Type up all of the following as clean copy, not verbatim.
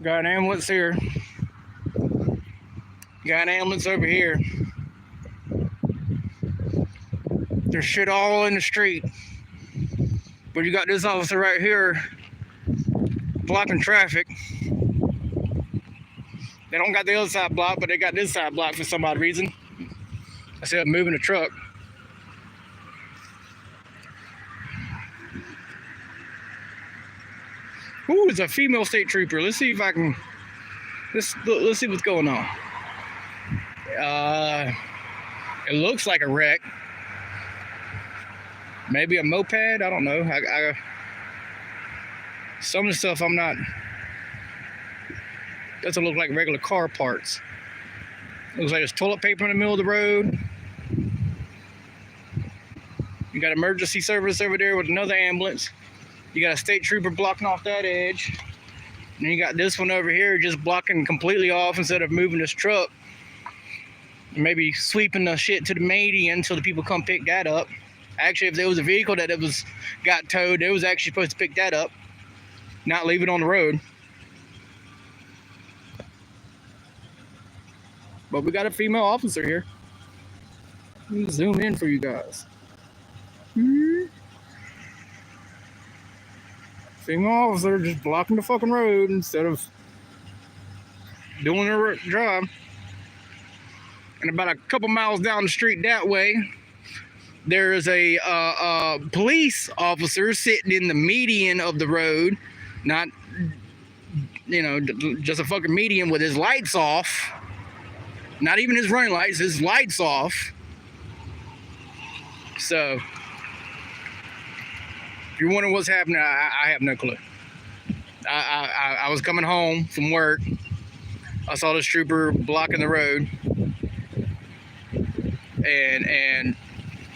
Got an ambulance here. Got an ambulance over here. There's shit all in the street. But you got this officer right here blocking traffic. They don't got the other side blocked, but they got this side blocked for some odd reason. I said moving the truck. Ooh, it's a female state trooper. Let's see if I can. Let's see what's going on. It looks like a wreck. Maybe a moped. I don't know. Some of the stuff I'm not. Doesn't look like regular car parts. Looks like there's toilet paper in the middle of the road. You got emergency service over there with another ambulance. You got a state trooper blocking off that edge. And then you got this one over here just blocking completely off instead of moving this truck. Maybe sweeping the shit to the median so the people come pick that up. Actually, if there was a vehicle that got towed, they was actually supposed to pick that up, not leave it on the road. But we got a female officer here. Let me zoom in for you guys. Female officer just blocking the fucking road instead of doing her job. And about a couple miles down the street that way, there's a police officer sitting in the median of the road, not, just a fucking median with his lights off. Not even his running lights, his lights off. So, if you're wondering what's happening, I have no clue. I was coming home from work. I saw this trooper blocking the road. And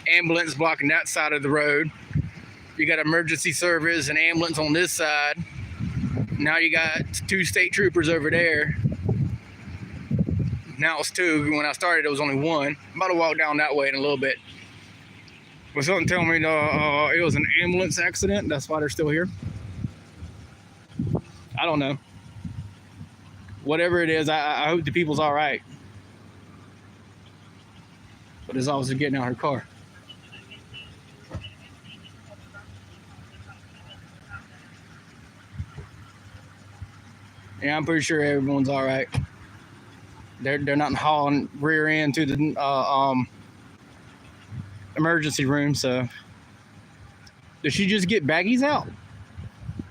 ambulance blocking that side of the road. You got emergency service and ambulance on this side. Now you got two state troopers over there. Now it's two. When I started, it was only one. I'm about to walk down that way in a little bit. But something telling me it was an ambulance accident. That's why they're still here. I don't know. Whatever it is, I hope the people's all right. But this officer getting out her car. Yeah, I'm pretty sure everyone's all right. They're not hauling rear end to the emergency room. So, did she just get baggies out?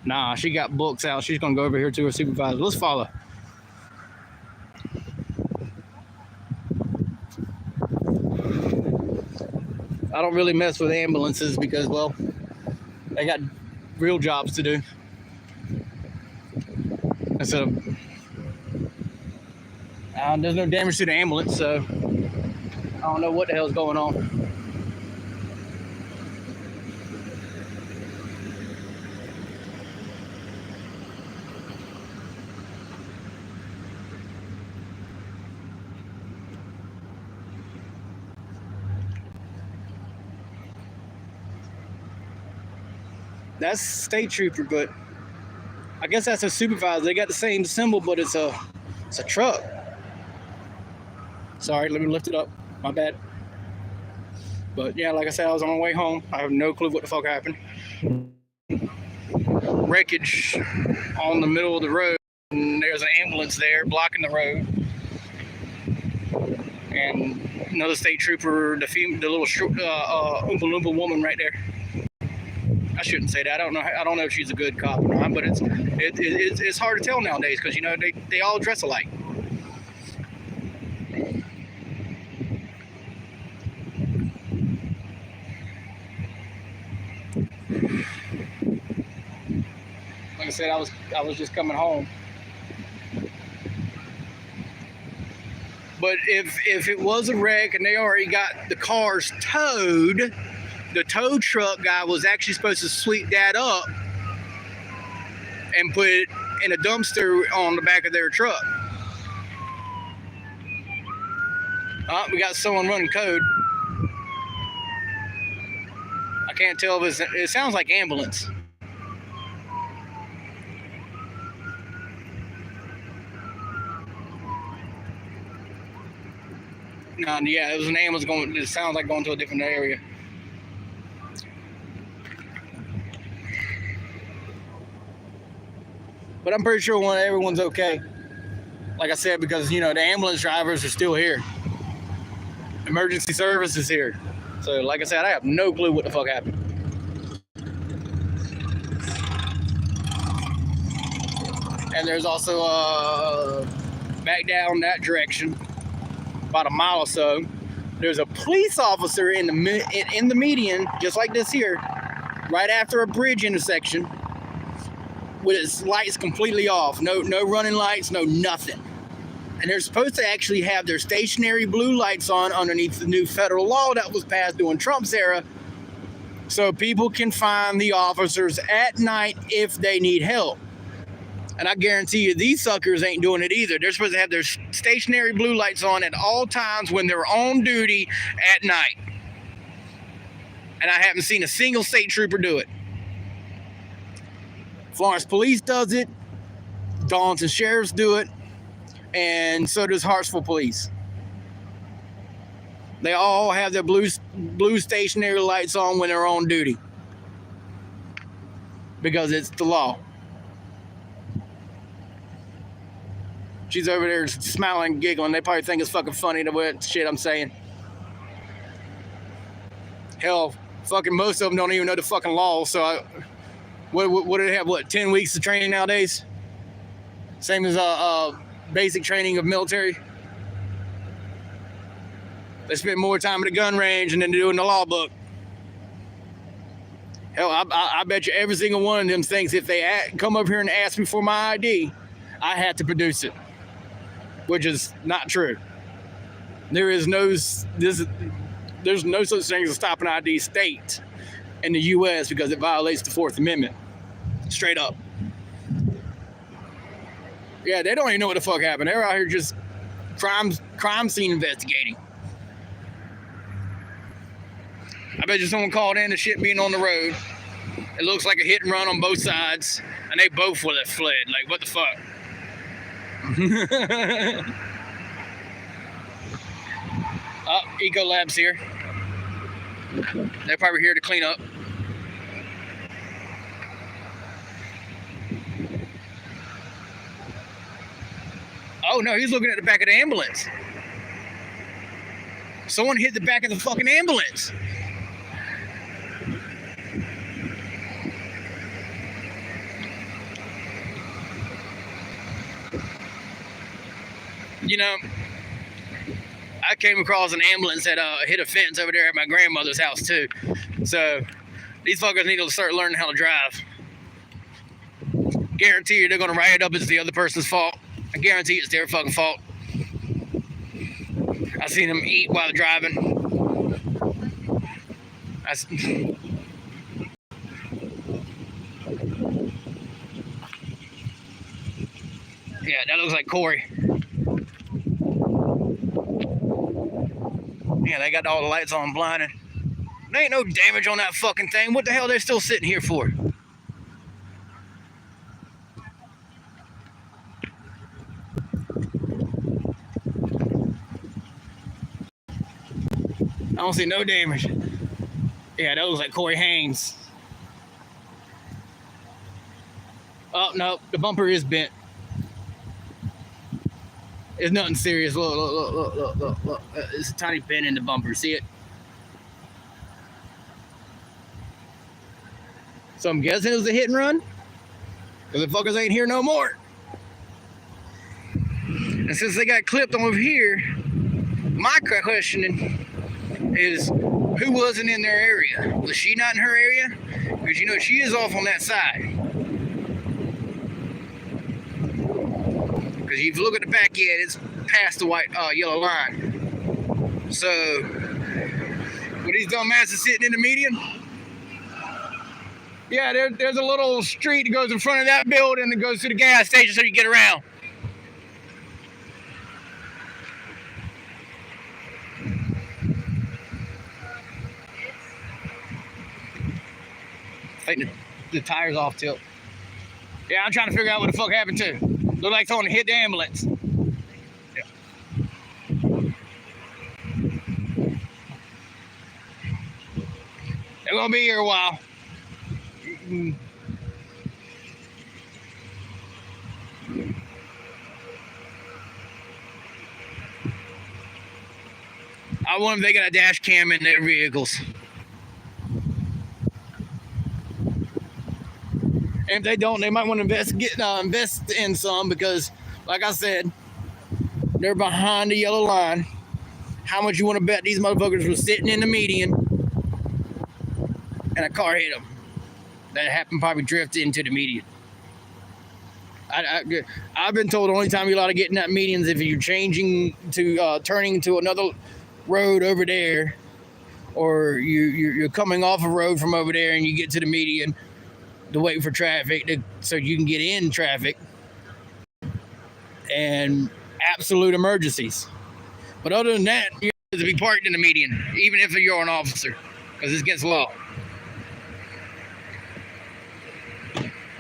Nah, she got books out. She's gonna go over here to her supervisor. Let's follow. I don't really mess with ambulances because, well, they got real jobs to do. Instead of, there's no damage to the ambulance, so I don't know what the hell's going on. That's state trooper, but I guess that's a supervisor. They got the same symbol, but it's a truck. Sorry, let me lift it up. My bad. But yeah, like I said, I was on my way home. I have no clue what the fuck happened. Wreckage on the middle of the road, and there's an ambulance there blocking the road. And another state trooper, the little Oompa Loompa woman right there. I shouldn't say that. I don't know if she's a good cop or not, but it's hard to tell nowadays because they all dress alike. Like I said, I was just coming home. But if it was a wreck and they already got the cars towed, the tow truck guy was actually supposed to sweep that up and put it in a dumpster on the back of their truck. We got someone running code. I can't tell if it sounds like ambulance. No, yeah, it was an ambulance going. It sounds like going to a different area. But I'm pretty sure everyone's okay. Like I said, because the ambulance drivers are still here. Emergency service is here. So, like I said, I have no clue what the fuck happened. And there's also back down that direction, about a mile or so, there's a police officer in the median, just like this here, right after a bridge intersection, with its lights completely off. No running lights, no nothing. And they're supposed to actually have their stationary blue lights on underneath the new federal law that was passed during Trump's era, so people can find the officers at night if they need help. And I guarantee you, these suckers ain't doing it either. They're supposed to have their stationary blue lights on at all times when they're on duty at night. And I haven't seen a single state trooper do it. Florence Police does it. Darlington Sheriffs do it. And so does Hartsville Police. They all have their blue stationary lights on when they're on duty. Because it's the law. She's over there smiling, giggling. They probably think it's fucking funny the shit I'm saying. Hell, fucking most of them don't even know the fucking law. So, what do they have? 10 weeks of training nowadays? Same as basic training of military. They spend more time at the gun range than they do in the law book. Hell, I bet you every single one of them thinks if they come up here and ask me for my ID, I have to produce it. Which is not true. There's no such thing as a stop and ID state in the U.S. because it violates the Fourth Amendment. Straight up. Yeah, they don't even know what the fuck happened. They're out here just crime scene investigating. I bet you someone called in the shit being on the road. It looks like a hit and run on both sides, and they both would have fled. Like, what the fuck? Ecolab's here. They're probably here to clean up. Oh no, he's looking at the back of the ambulance. Someone hit the back of the fucking ambulance. I came across an ambulance that hit a fence over there at my grandmother's house too. So these fuckers need to start learning how to drive. Guarantee you they're gonna write it up as the other person's fault. I guarantee it's their fucking fault. I seen them eat while driving. Yeah, that looks like Corey. Yeah, they got all the lights on blinding. There ain't no damage on that fucking thing. What the hell are they still sitting here for? I don't see no damage. Yeah, that looks like Corey Haynes. Oh, no, the bumper is bent. It's nothing serious. Look. It's a tiny bend in the bumper. See it? So I'm guessing it was a hit and run. Because the fuckers ain't here no more. And since they got clipped over here, my questioning is who wasn't in their area? Was she not in her area? Because she is off on that side. Because if you look at the back end, it's past the white yellow line. So, were these dumbasses sitting in the median? Yeah, there's a little street that goes in front of that building that goes to the gas station so you get around. I think the tire's off tilt. Yeah, I'm trying to figure out what the fuck happened too. Looked like someone hit the ambulance. Yeah. They're gonna be here a while. I wonder if they got a dash cam in their vehicles. And if they don't, they might want to invest in some, because, like I said, they're behind the yellow line. How much you want to bet these motherfuckers were sitting in the median and a car hit them? That happened, probably drifted into the median. I've been told the only time you're allowed to get in that median is if you're changing to turning to another road over there, or you're coming off a road from over there and you get to the median to wait for traffic so you can get in traffic, and absolute emergencies. But other than that, you have to be parked in the median, even if you're an officer, because it's against law.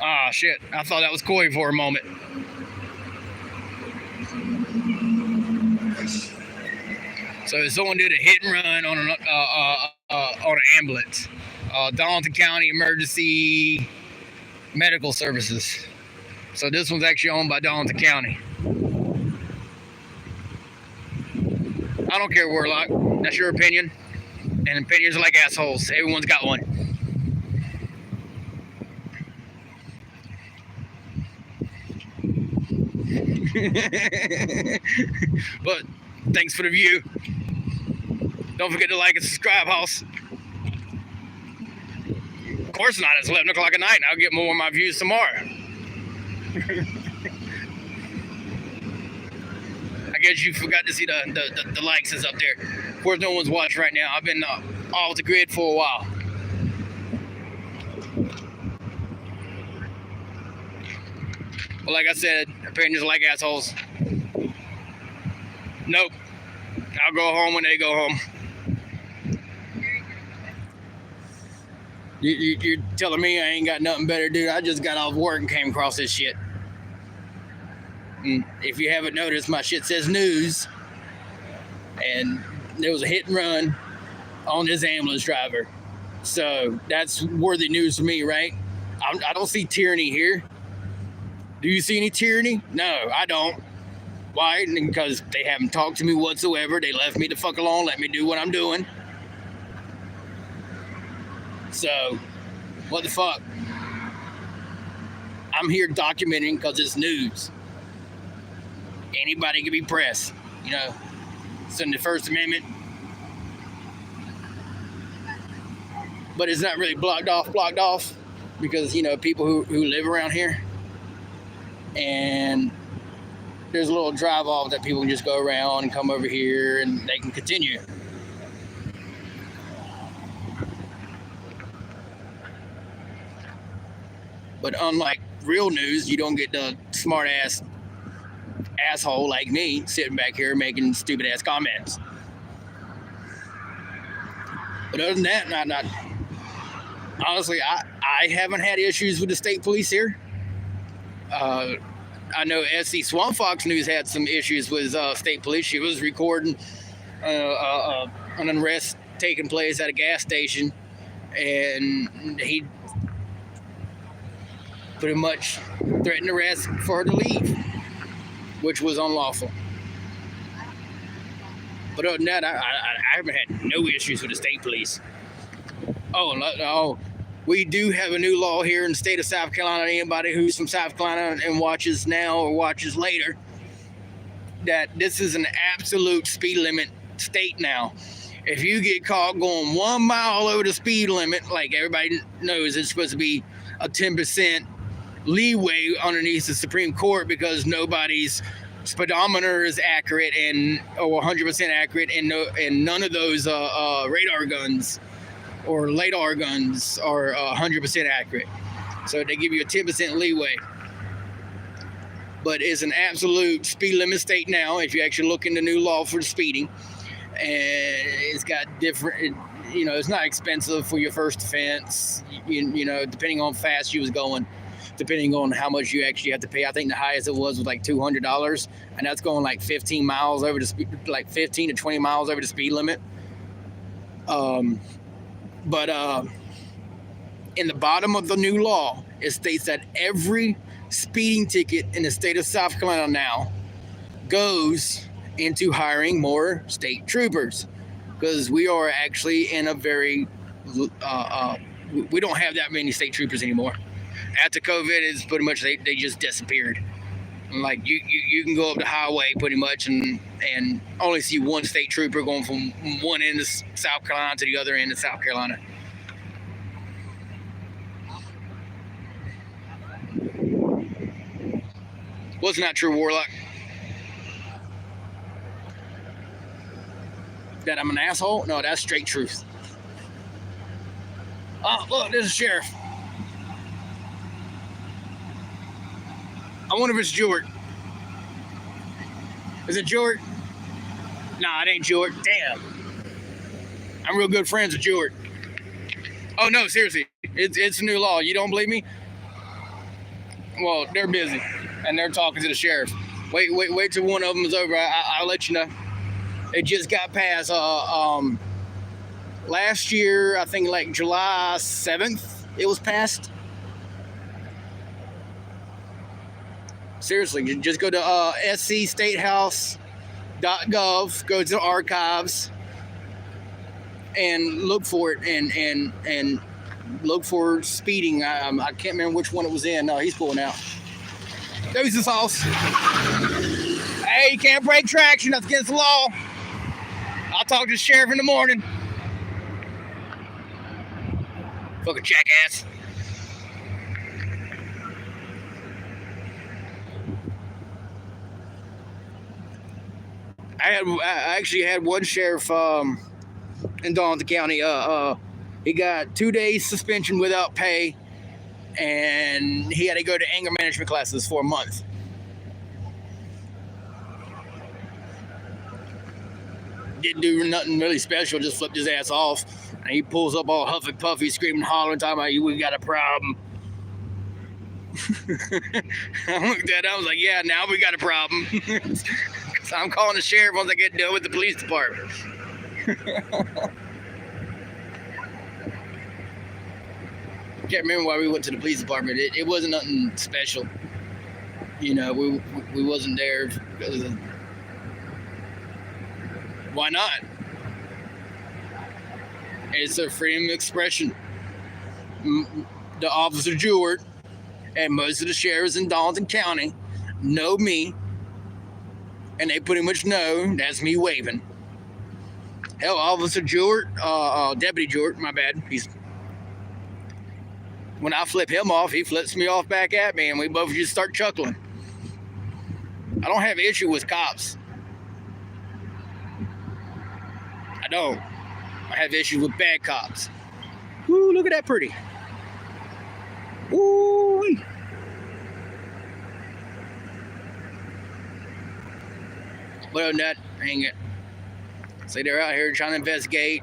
Ah, shit. I thought that was Coy for a moment. So someone did a hit and run on an ambulance. Darlington County Emergency Medical Services. So this one's actually owned by Darlington County. I don't care, Warlock. That's your opinion. And opinions are like assholes. Everyone's got one. But thanks for the view. Don't forget to like and subscribe, house. Of course not. It's 11 o'clock at night. I'll get more of my views tomorrow. I guess you forgot to see the likes is up there. Of course, no one's watching right now. I've been off the grid for a while. But like I said, opinions are like assholes. Nope. I'll go home when they go home. You're telling me I ain't got nothing better to do? I just got off work and came across this shit. And if you haven't noticed, my shit says news. And there was a hit and run on this ambulance driver. So that's worthy news for me, right? I don't see tyranny here. Do you see any tyranny? No, I don't. Why? Because they haven't talked to me whatsoever. They left me the fuck alone, let me do what I'm doing. So, what the fuck? I'm here documenting because it's news. Anybody can be pressed, you know. It's in the First Amendment. But it's not really blocked off, because, you know, people who live around here. And there's a little drive off that people can just go around and come over here and they can continue. But unlike real news, you don't get the smart ass asshole like me sitting back here making stupid ass comments. But other than that, not honestly, I haven't had issues with the state police here. I know SC Swamp Fox News had some issues with state police. She was recording an arrest taking place at a gas station, and he pretty much threatened to arrest for her to leave, which was unlawful. But other than that, I haven't had no issues with the state police. Oh, we do have a new law here in the state of South Carolina. Anybody who's from South Carolina and watches now or watches later, that this is an absolute speed limit state now. If you get caught going 1 mile over the speed limit, like everybody knows, it's supposed to be a 10% leeway underneath the Supreme Court because nobody's speedometer is accurate or 100% accurate, and none of those radar guns or LiDAR guns are 100% accurate. So they give you a 10% leeway. But it's an absolute speed limit state now if you actually look in the new law for speeding. And it's got different, you know, it's not expensive for your first offense, you know, depending on how fast you was going, depending on how much you actually have to pay. I think the highest it was like $200, and that's going like 15 miles over the speed, like 15 to 20 miles over the speed limit. But In the bottom of the new law, it states that every speeding ticket in the state of South Carolina now goes into hiring more state troopers, because we are actually in a very we don't have that many state troopers anymore. After COVID, it's pretty much they just disappeared. Like you can go up the highway pretty much and only see one state trooper going from one end of South Carolina to the other end of South Carolina. Wasn't that true, Warlock? That I'm an asshole? No, that's straight truth. Oh, look, there's a sheriff. I wonder if it's Jewett. Is it Jewett? Nah, it ain't Jewett. Damn. I'm real good friends with Jewett. Oh, no, seriously. It's a new law. You don't believe me? Well, they're busy, and they're talking to the sheriff. Wait till one of them is over. I'll let you know. It just got passed last year, I think like July 7th, it was passed. Seriously, just go to scstatehouse.gov, go to the archives, and look for it, and look for speeding. I can't remember which one it was in. No, he's pulling out. There's the sauce. Hey, you can't break traction. That's against the law. I'll talk to the sheriff in the morning. Fucking jackass. I actually had one sheriff in Darlington County. He got 2 days suspension without pay, and he had to go to anger management classes for a month. Didn't do nothing really special, just flipped his ass off. And he pulls up all huffy puffy, screaming, hollering, talking about, we got a problem. I looked at it, I was like, yeah, now we got a problem. So I'm calling the sheriff once I get done with the police department. Can't remember why we went to the police department. It wasn't nothing special. You know, we wasn't there because of, why not? It's a freedom of expression. The Officer Jewett and most of the sheriffs in Darlington County know me, and they pretty much know that's me waving. Hell, Officer Jewett, Deputy Jewett, my bad. When I flip him off, he flips me off back at me, and we both just start chuckling. I don't have an issue with cops. I don't. I have issues with bad cops. Ooh, look at that pretty. Ooh. But other than that, hang it. See, they're out here trying to investigate.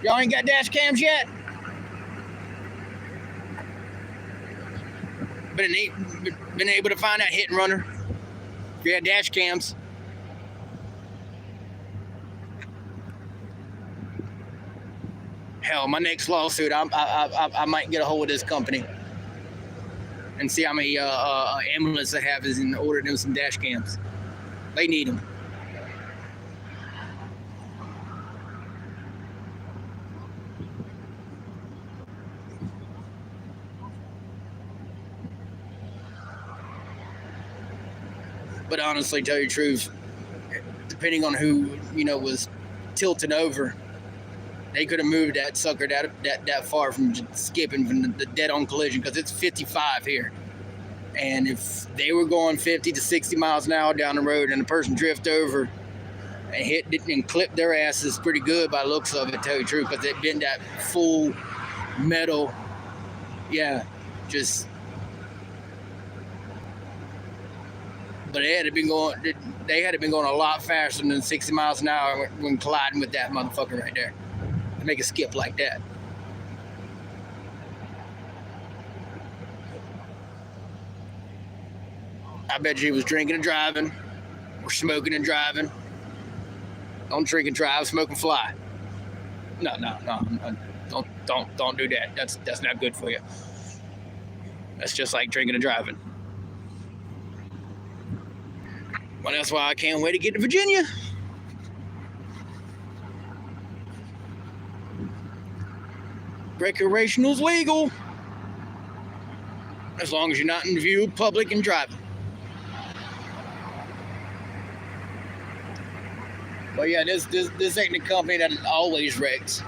Y'all ain't got dash cams yet? Been able to find that hit and runner? If you had dash cams. Hell, my next lawsuit, I might get a hold of this company and see how many ambulance they have is in order them some dash cams. They need them. But honestly, tell you the truth, depending on who was tilting over, they could have moved that sucker that far from skipping from the dead-on collision, because it's 55 here. And if they were going 50 to 60 miles an hour down the road and the person drift over and hit it and clipped their asses pretty good by the looks of it, tell you the truth, because they'd been that full metal, yeah, just. But they had been going a lot faster than 60 miles an hour when colliding with that motherfucker right there. To make a skip like that. I bet you he was drinking and driving, or smoking and driving. Don't drink and drive, smoke and fly. No. Don't do that. That's not good for you. That's just like drinking and driving. Well, that's why I can't wait to get to Virginia. Recreational's legal as long as you're not in view of public and driving. But yeah, this ain't the company that always wrecks.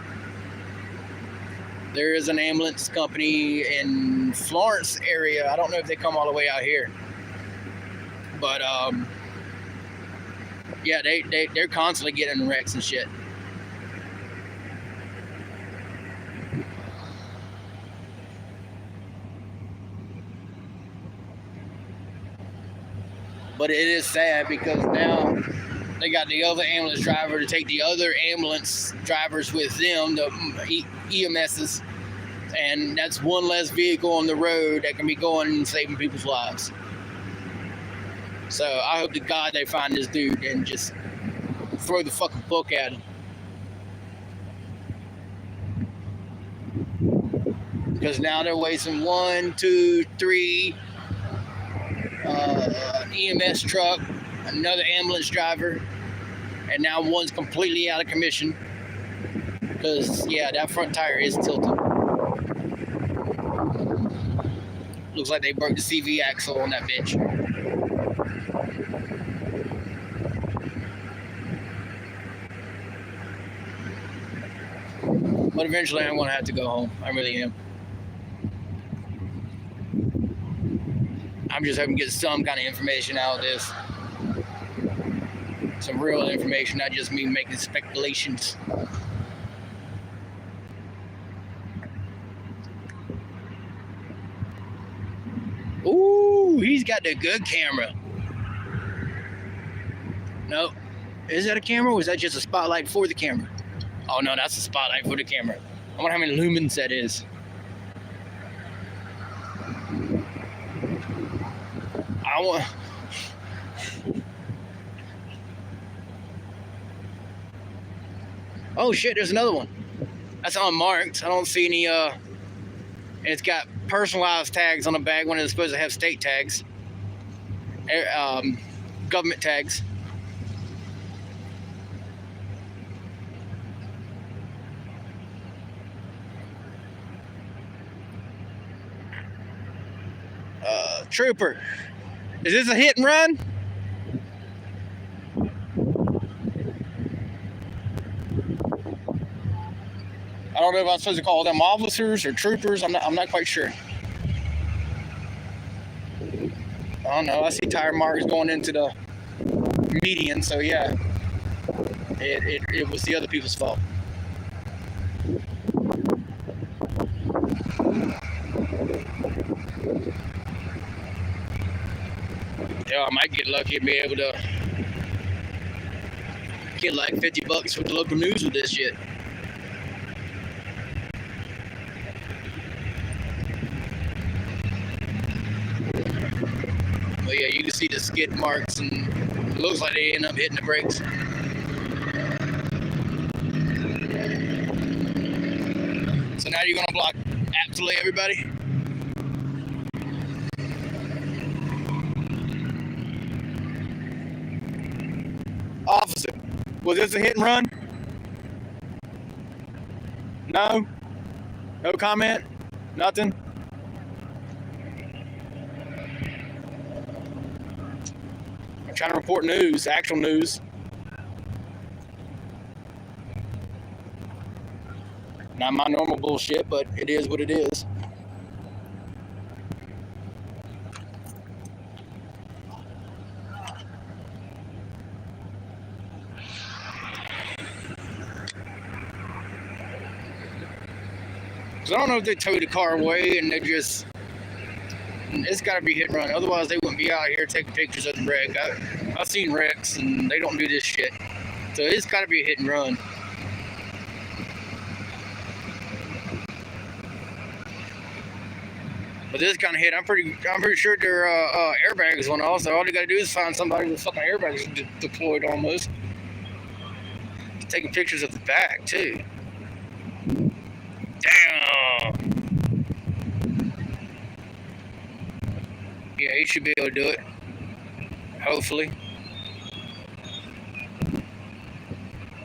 There is an ambulance company in Florence area. I don't know if they come all the way out here, but yeah, they're constantly getting in wrecks and shit. But it is sad because now they got the other ambulance driver to take the other ambulance drivers with them, the EMSs, and that's one less vehicle on the road that can be going and saving people's lives. So I hope to God they find this dude and just throw the fucking book at him. Because now they're wasting 1, 2, 3 EMS truck, another ambulance driver, and now one's completely out of commission because yeah, that front tire is tilted. Looks like they broke the CV axle on that bitch. But eventually I'm gonna have to go home. I really am. I'm just hoping to get some kind of information out of this. Some real information, not just me making speculations. Ooh, he's got the good camera. No, is that a camera or is that just a spotlight for the camera? Oh no, that's a spotlight for the camera. I wonder how many lumens that is. I want. Oh shit, there's another one. That's unmarked. I don't see any, and it's got personalized tags on the back when it's supposed to have state tags. Government tags. Trooper. Is this a hit and run? I don't know if I'm supposed to call them officers or troopers. I'm not quite sure. I don't know. I see tire marks going into the median, so yeah. It was the other people's fault. Yeah, I might get lucky and be able to get like $50 for the local news with this shit. But yeah, you can see the skid marks and it looks like they end up hitting the brakes. So now you're gonna block absolutely everybody? Officer, was this a hit and run? No? No comment? Nothing? I'm trying to report news, actual news. Not my normal bullshit, but it is what it is. So I don't know if they towed the car away and they just, it's got to be hit and run. Otherwise, they wouldn't be out here taking pictures of the wreck. I've seen wrecks and they don't do this shit. So it's got to be a hit and run. But this kind of hit, I'm pretty sure their airbags went off. So all they got to do is find somebody with fucking airbags deployed almost. Taking pictures of the back too. Yeah, he should be able to do it. Hopefully.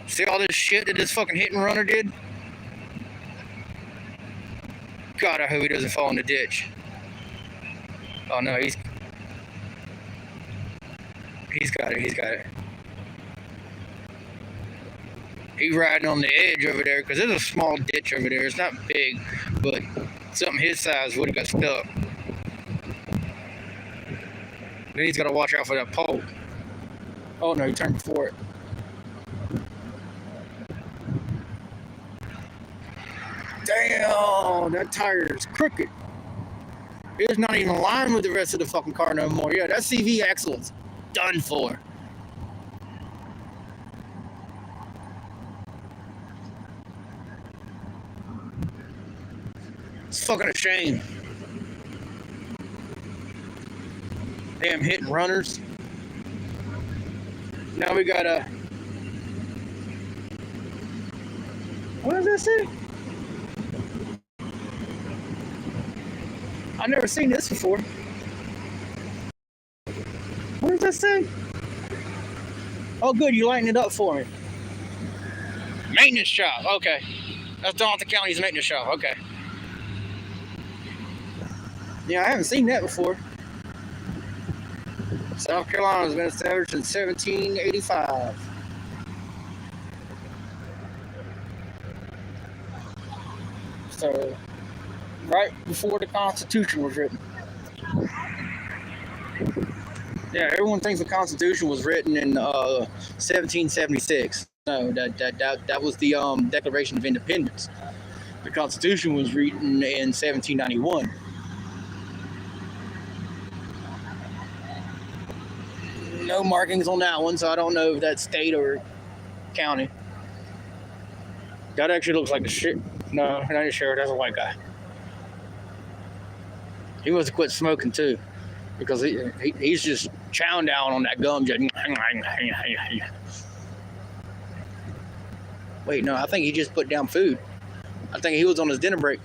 See all this shit that this fucking hit and runner did? God, I hope he doesn't fall in the ditch. Oh no, he's got it. He's got it. He's riding on the edge over there because there's a small ditch over there. It's not big, but something his size would have got stuck. Then he's got to watch out for that pole. Oh no, he turned before it. Damn, that tire is crooked. It's not even aligned with the rest of the fucking car no more. Yeah, that CV axle is done for. It's fucking a shame. Damn hit and runners. Now we got a... What does that say? I've never seen this before. What does that say? Oh good, you lighten it up for me. Maintenance shop, okay. That's Donaldson County's maintenance shop, okay. Yeah, I haven't seen that before. South Carolina has been established in 1785. So, right before the Constitution was written. Yeah, everyone thinks the Constitution was written in 1776. No, that was the Declaration of Independence. The Constitution was written in 1791. No markings on that one, so I don't know if that's state or county. That actually looks like a shit. No, not a sheriff. That's a white guy. He must have quit smoking too, because he's just chowing down on that gum. Just wait, no, I think he just put down food. I think he was on his dinner break.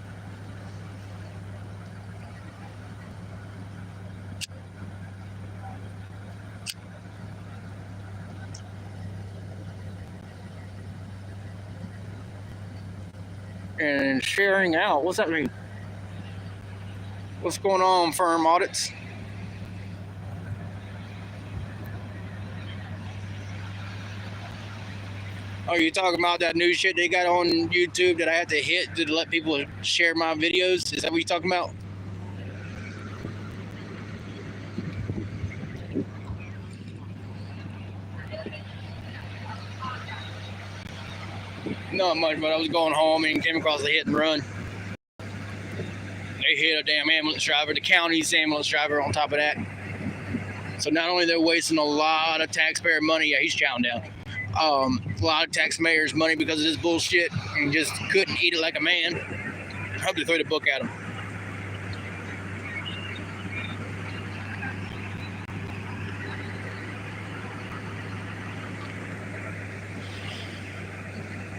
And sharing out. What's that mean? What's going on, firm audits? Oh, you talking about that new shit they got on YouTube that I have to hit to let people share my videos? Is that what you're talking about? Not much, but I was going home and came across a hit and run. They hit a damn ambulance driver, the county's ambulance driver on top of that. So not only they're wasting a lot of taxpayer money, yeah, he's chowing down. A lot of taxpayers' money because of this bullshit and just couldn't eat it like a man. Probably throw the book at him.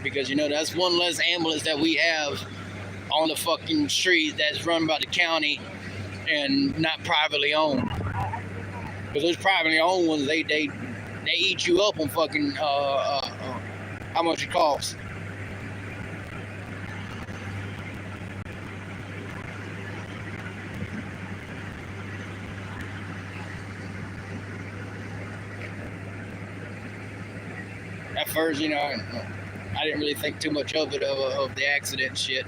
Because, you know, that's one less ambulance that we have on the fucking street that's run by the county and not privately owned. Because those privately owned ones, they eat you up on fucking how much it costs. At first, you know, I didn't really think too much of it, of the accident and shit.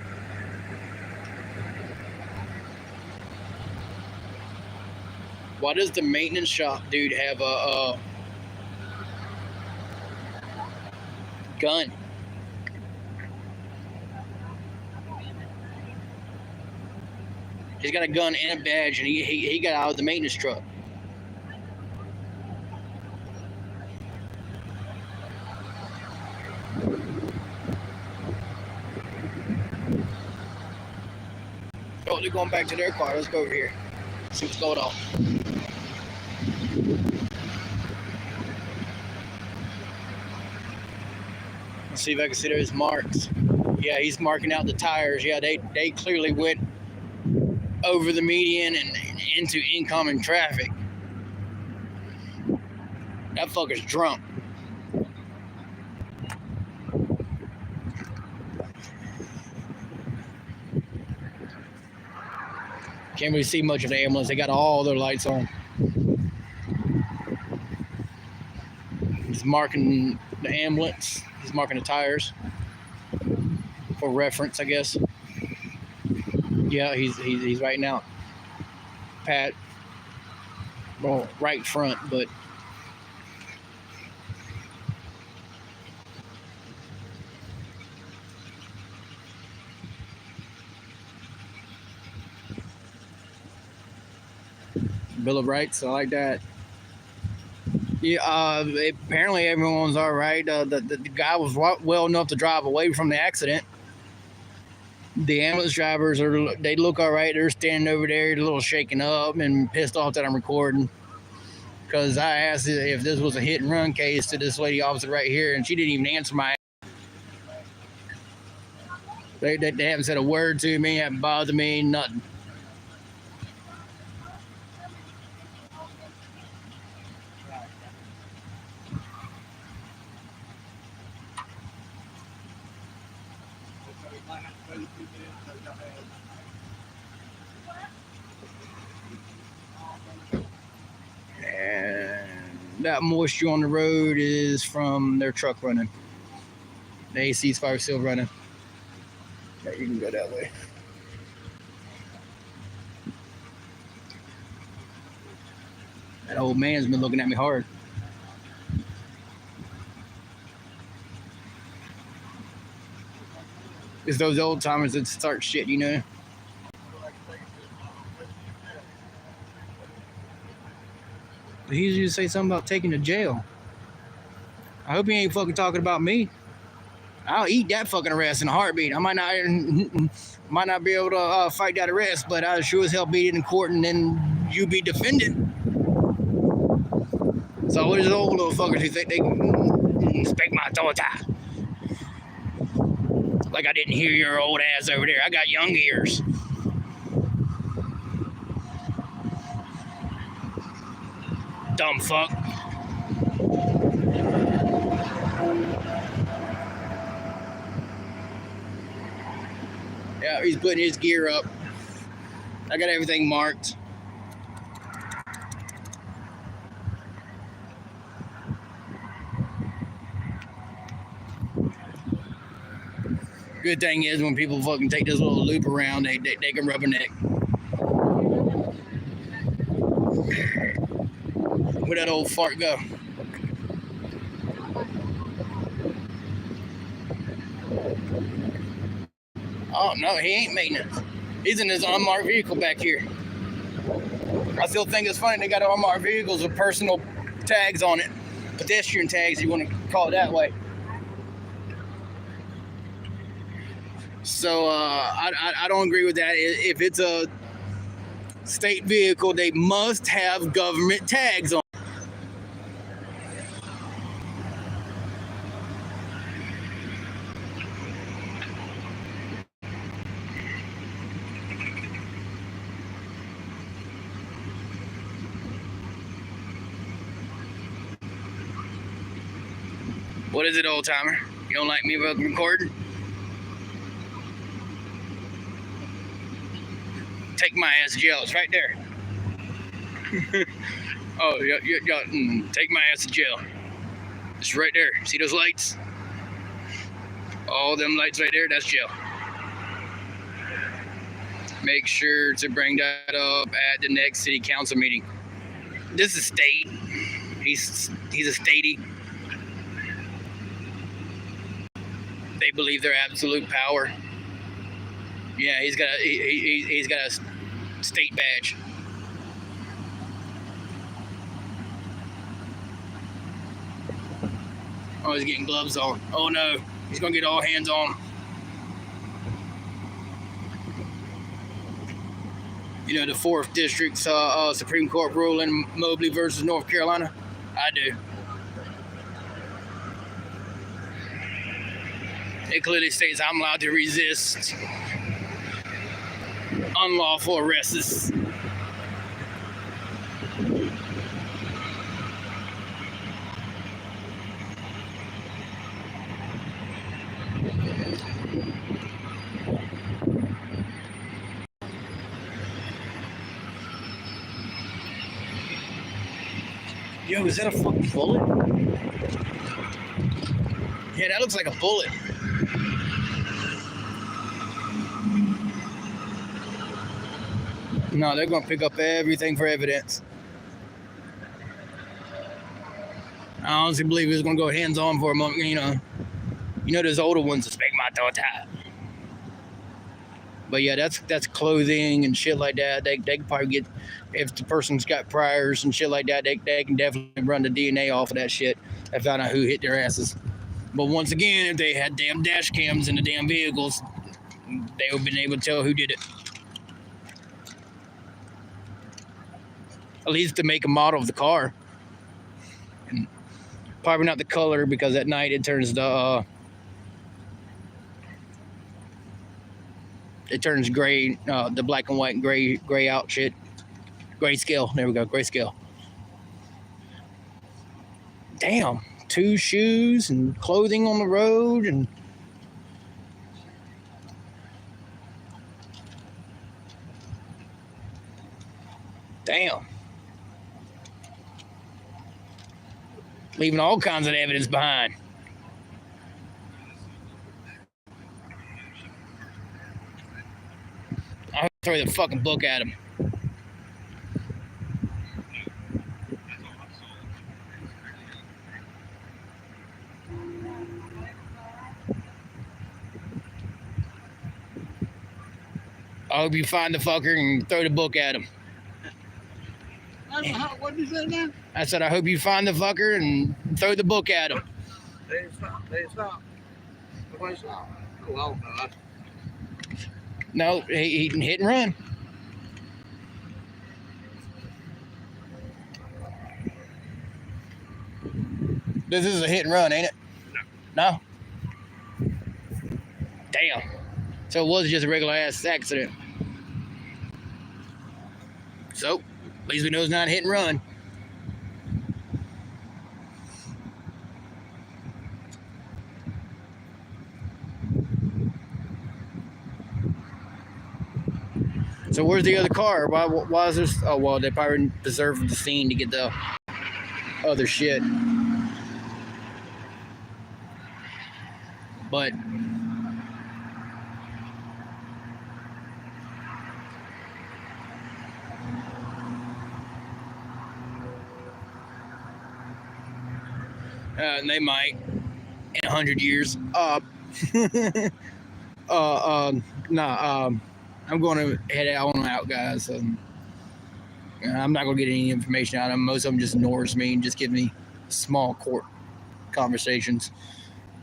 Why does the maintenance shop dude have a gun? He's got a gun and a badge, and he got out of the maintenance truck. Oh, they're going back to their car. Let's go over here. See what's going on. Let's see if I can see those marks. Yeah, he's marking out the tires. Yeah, they clearly went over the median and into incoming traffic. That fucker's drunk. Can't really see much of the ambulance. They got all their lights on. He's marking the ambulance. He's marking the tires for reference, I guess. Yeah, he's right now. Pat, well, right front, but Bill of Rights, I like that. Yeah, apparently everyone's all right. The guy was well enough to drive away from the accident. The ambulance drivers they look all right. They're standing over there, a little shaken up and pissed off that I'm recording. Because I asked if this was a hit and run case to this lady officer right here, and she didn't even answer my. They haven't said a word to me, haven't bothered me, nothing. And that moisture on the road is from their truck running. The AC's probably still running. Yeah, you can go that way. That old man's been looking at me hard. It's those old timers that start shit, you know. He usually say something about taking to jail. I hope he ain't fucking talking about me. I'll eat that fucking arrest in a heartbeat. I might not be able to fight that arrest, but I sure as hell beat it in court, and then you be defended. So what is those old little fuckers who think they can respect my authority? Like I didn't hear your old ass over there. I got young ears. Dumb fuck. Yeah, he's putting his gear up. I got everything marked. Good thing is when people fucking take this little loop around, they can rubberneck. Where'd that old fart go? Oh no, he ain't maintenance. He's in his unmarked vehicle back here. I still think it's funny they got unmarked vehicles with personal tags on it. Pedestrian tags, you want to call it that way. So I don't agree with that. If it's a state vehicle, they must have government tags on. What is it, old timer? You don't like me recording? Take my ass to jail. It's right there. Oh, yeah, take my ass to jail. It's right there. See those lights? All them lights right there, that's jail. Make sure to bring that up at the next city council meeting. This is state. He's a statey. They believe they're absolute power. Yeah, he's got a state badge. Oh, he's getting gloves on. Oh no, he's gonna get all hands on. You know the 4th District's Supreme Court ruling, Mobley versus North Carolina? I do. It clearly states I'm allowed to resist unlawful arrests. Yo, is that a fucking bullet? Yeah, that looks like a bullet. No, they're gonna pick up everything for evidence. I honestly believe he's gonna go hands-on for a moment. You know, those older ones that speak my daughter. But yeah, that's clothing and shit like that. They can probably get, if the person's got priors and shit like that, they can definitely run the DNA off of that shit and find out who hit their asses. But once again, if they had damn dash cams in the damn vehicles, they would have been able to tell who did it. At least the make and model of the car. And probably not the color, because at night it turns gray, the black and white and gray out shit. Grayscale. There we go. Grayscale. Damn. 2 shoes and clothing on the road and damn. Leaving all kinds of evidence behind. I'll throw the fucking book at him. I hope you find the fucker and throw the book at him. What did you say now? I said, I hope you find the fucker and throw the book at him. They didn't stop. Nobody stopped. Oh, no. No, he can hit and run. This is a hit and run, ain't it? No. Damn. So it was just a regular ass accident. So, at least we know it's not a hit and run. So where's the other car? Why is this? Oh, well, they probably preserved the scene to get the other shit. But they might in 100 years. I'm going to head out, guys. I'm not going to get any information out of them. Most of them just ignores me and just give me small court conversations.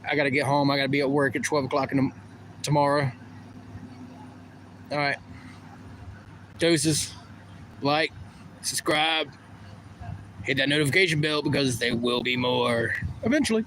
I got to get home. I got to be at work at 12 o'clock tomorrow. All right. Doses. Like, subscribe, hit that notification bell, because there will be more eventually.